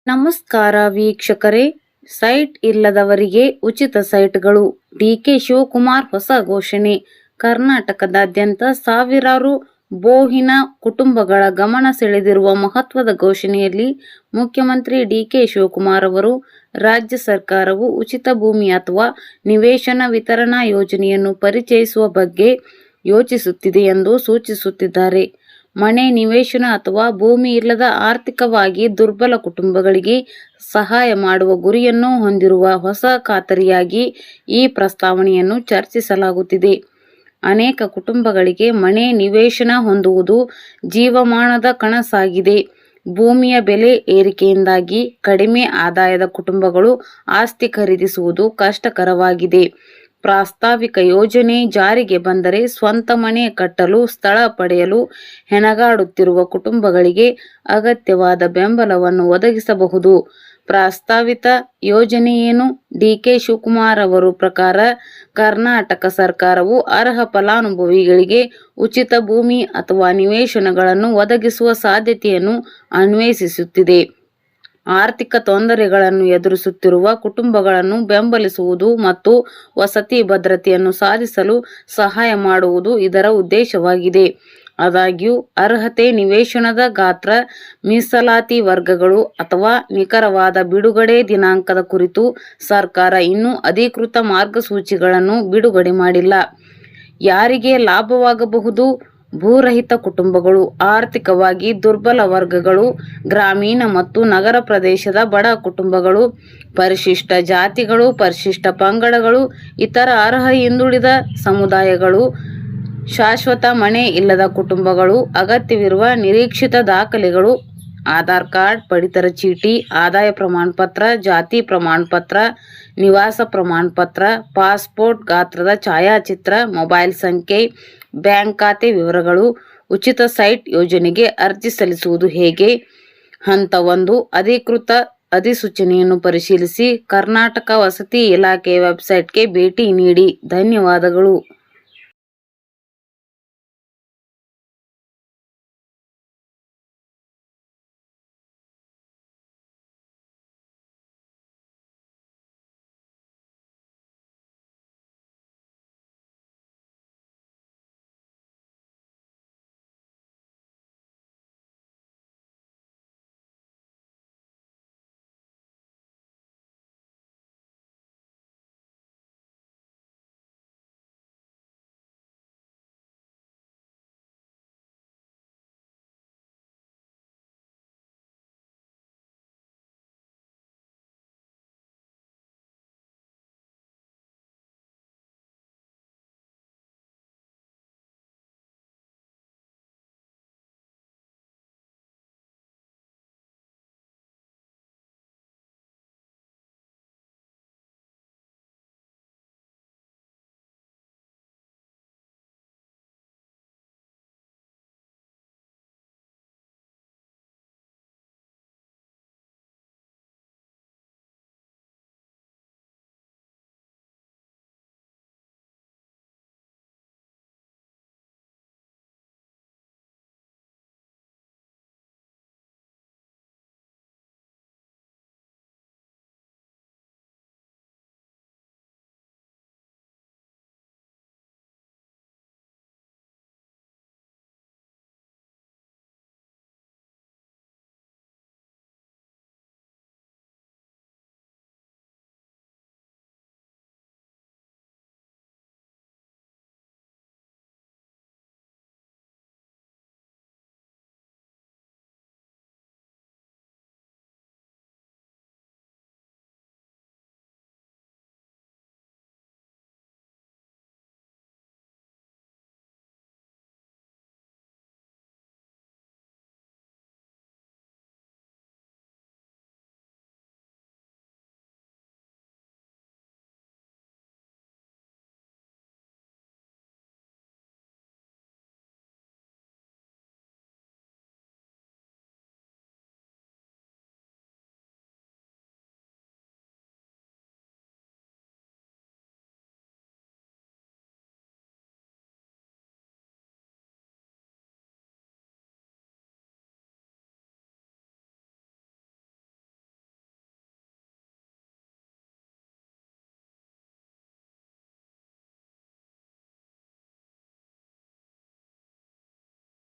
ನಮಸ್ಕಾರ ವೀಕ್ಷಕರೇ, ಸೈಟ್ ಇಲ್ಲದವರಿಗೆ ಉಚಿತ ಸೈಟ್ಗಳು. ಡಿಕೆ ಶಿವಕುಮಾರ್ ಹೊಸ ಘೋಷಣೆ. ಕರ್ನಾಟಕದಾದ್ಯಂತ ಸಾವಿರಾರು ಬೋಹಿನ ಕುಟುಂಬಗಳ ಗಮನ ಸೆಳೆದಿರುವ ಮಹತ್ವದ ಘೋಷಣೆಯಲ್ಲಿ ಮುಖ್ಯಮಂತ್ರಿ ಡಿಕೆ ಶಿವಕುಮಾರ್ ಅವರು ರಾಜ್ಯ ಸರ್ಕಾರವು ಉಚಿತ ಭೂಮಿ ಅಥವಾ ನಿವೇಶನ ವಿತರಣಾ ಯೋಜನೆಯನ್ನು ಪರಿಚಯಿಸುವ ಬಗ್ಗೆ ಯೋಚಿಸುತ್ತಿದೆ ಎಂದು ಸೂಚಿಸುತ್ತಿದ್ದಾರೆ. ಮನೆ, ನಿವೇಶನ ಅಥವಾ ಭೂಮಿ ಇಲ್ಲದ ಆರ್ಥಿಕವಾಗಿ ದುರ್ಬಲ ಕುಟುಂಬಗಳಿಗೆ ಸಹಾಯ ಮಾಡುವ ಗುರಿಯನ್ನು ಹೊಂದಿರುವ ಹೊಸ ಖಾತರಿಯಾಗಿ ಈ ಪ್ರಸ್ತಾವನೆಯನ್ನು ಚರ್ಚಿಸಲಾಗುತ್ತಿದೆ. ಅನೇಕ ಕುಟುಂಬಗಳಿಗೆ ಮನೆ, ನಿವೇಶನ ಹೊಂದುವುದು ಜೀವಮಾನದ ಕನಸಾಗಿದೆ. ಭೂಮಿಯ ಬೆಲೆ ಏರಿಕೆಯಿಂದಾಗಿ ಕಡಿಮೆ ಆದಾಯದ ಕುಟುಂಬಗಳು ಆಸ್ತಿ ಖರೀದಿಸುವುದು ಕಷ್ಟಕರವಾಗಿದೆ. ಪ್ರಸ್ತಾವಿತ ಯೋಜನೆ ಜಾರಿಗೆ ಬಂದರೆ ಸ್ವಂತ ಮನೆ ಕಟ್ಟಲು ಸ್ಥಳ ಪಡೆಯಲು ಹೆಣಗಾಡುತ್ತಿರುವ ಕುಟುಂಬಗಳಿಗೆ ಅಗತ್ಯವಾದ ಬೆಂಬಲವನ್ನು ಒದಗಿಸಬಹುದು. ಪ್ರಸ್ತಾವಿತ ಯೋಜನೆಯೇನು? ಡಿಕೆ ಶಿವಕುಮಾರ್ ಅವರ ಪ್ರಕಾರ ಕರ್ನಾಟಕ ಸರ್ಕಾರವು ಅರ್ಹ ಫಲಾನುಭವಿಗಳಿಗೆ ಉಚಿತ ಭೂಮಿ ಅಥವಾ ನಿವೇಶನಗಳನ್ನು ಒದಗಿಸುವ ಸಾಧ್ಯತೆಯನ್ನು ಅನ್ವೇಷಿಸುತ್ತಿದೆ. ಆರ್ಥಿಕ ತೊಂದರೆಗಳನ್ನು ಎದುರಿಸುತ್ತಿರುವ ಕುಟುಂಬಗಳನ್ನು ಬೆಂಬಲಿಸುವುದು ಮತ್ತು ವಸತಿ ಭದ್ರತೆಯನ್ನು ಸಾಧಿಸಲು ಸಹಾಯ ಮಾಡುವುದು ಇದರ ಉದ್ದೇಶವಾಗಿದೆ. ಆದಾಗ್ಯೂ, ಅರ್ಹತೆ, ನಿವೇಶನದ ಗಾತ್ರ, ಮೀಸಲಾತಿ ವರ್ಗಗಳು ಅಥವಾ ನಿಖರವಾದ ಬಿಡುಗಡೆ ದಿನಾಂಕದ ಕುರಿತು ಸರ್ಕಾರ ಇನ್ನೂ ಅಧಿಕೃತ ಮಾರ್ಗಸೂಚಿಗಳನ್ನು ಬಿಡುಗಡೆ ಮಾಡಿಲ್ಲ. ಯಾರಿಗೆ ಲಾಭವಾಗಬಹುದು? ಭೂರಹಿತ ಕುಟುಂಬಗಳು, ಆರ್ಥಿಕವಾಗಿ ದುರ್ಬಲ ವರ್ಗಗಳು, ಗ್ರಾಮೀಣ ಮತ್ತು ನಗರ ಪ್ರದೇಶದ ಬಡ ಕುಟುಂಬಗಳು, ಪರಿಶಿಷ್ಟ ಜಾತಿಗಳು, ಪರಿಶಿಷ್ಟ ಪಂಗಡಗಳು, ಇತರ ಅರ್ಹ ಹಿಂದುಳಿದ ಸಮುದಾಯಗಳು, ಶಾಶ್ವತ ಮನೆ ಇಲ್ಲದ ಕುಟುಂಬಗಳು, ಅಗತ್ಯವಿರುವ ನಿರೀಕ್ಷಿತ ದಾಖಲೆಗಳು, ಆಧಾರ್ ಕಾರ್ಡ್, ಪಡಿತರ ಚೀಟಿ, ಆದಾಯ ಪ್ರಮಾಣಪತ್ರ, ಜಾತಿ ಪ್ರಮಾಣಪತ್ರ, ನಿವಾಸ ಪ್ರಮಾಣಪತ್ರ, ಪಾಸ್ಪೋರ್ಟ್ ಗಾತ್ರದ ಛಾಯಾಚಿತ್ರ, ಮೊಬೈಲ್ ಸಂಖ್ಯೆ, ಬ್ಯಾಂಕ್ ಖಾತೆ ವಿವರಗಳು. ಉಚಿತ ಸೈಟ್ ಯೋಜನೆಗೆ ಅರ್ಜಿ ಸಲ್ಲಿಸುವುದು ಹೇಗೆ? ಹಂತ 1. ಅಧಿಕೃತ ಅಧಿಸೂಚನೆಯನ್ನು ಪರಿಶೀಲಿಸಿ. ಕರ್ನಾಟಕ ವಸತಿ ಇಲಾಖೆಯ ವೆಬ್ಸೈಟ್ಗೆ ಭೇಟಿ ನೀಡಿ. ಧನ್ಯವಾದಗಳು.